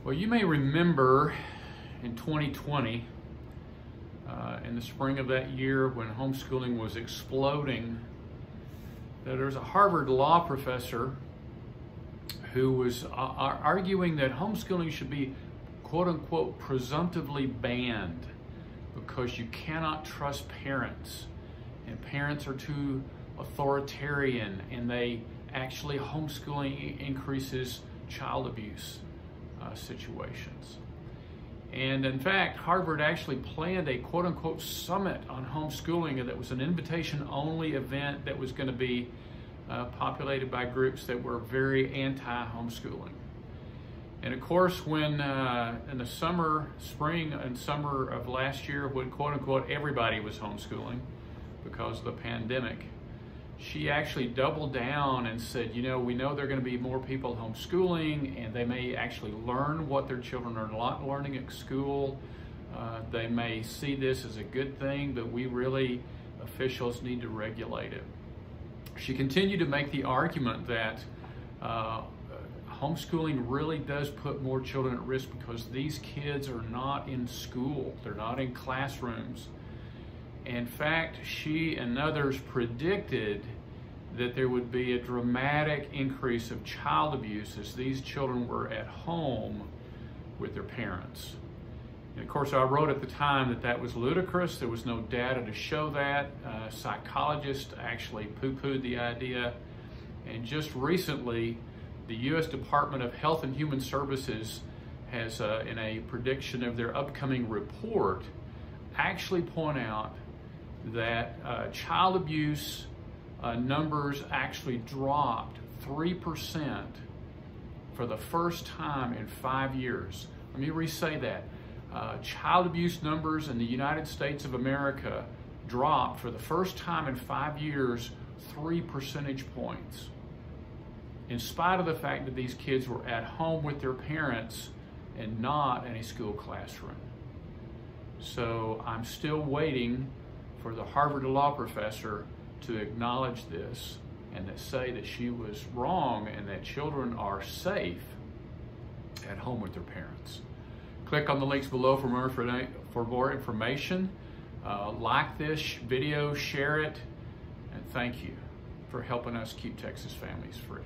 Well, you may remember in 2020, in the spring of that year when homeschooling was exploding, that there was a Harvard law professor who was arguing that homeschooling should be quote unquote presumptively banned because you cannot trust parents, and parents are too authoritarian, and actually homeschooling increases child abuse situations. And in fact, Harvard actually planned a quote unquote summit on homeschooling, and that was an invitation only event that was going to be populated by groups that were very anti-homeschooling. And of course, when in the spring and summer of last year, when quote unquote everybody was homeschooling because of the pandemic, she actually doubled down and said, you know, we know there are going to be more people homeschooling, and they may actually learn what their children are not learning at school. They may see this as a good thing, but we really, officials, need to regulate it. She continued to make the argument that homeschooling really does put more children at risk because these kids are not in school. They're not in classrooms. In fact, she and others predicted that there would be a dramatic increase of child abuse as these children were at home with their parents. And of course, I wrote at the time that that was ludicrous. There was no data to show that. Psychologists actually poo-pooed the idea. And just recently, the U.S. Department of Health and Human Services has, in a prediction of their upcoming report, actually point out that child abuse numbers actually dropped 3% for the first time in 5 years. Let me re-say that. Child abuse numbers in the United States of America dropped for the first time in 5 years 3 percentage points, in spite of the fact that these kids were at home with their parents and not in a school classroom. So I'm still waiting for the Harvard law professor to acknowledge this and to say that she was wrong and that children are safe at home with their parents. Click on the links below for more information. Like this video, share it, and thank you for helping us keep Texas families free.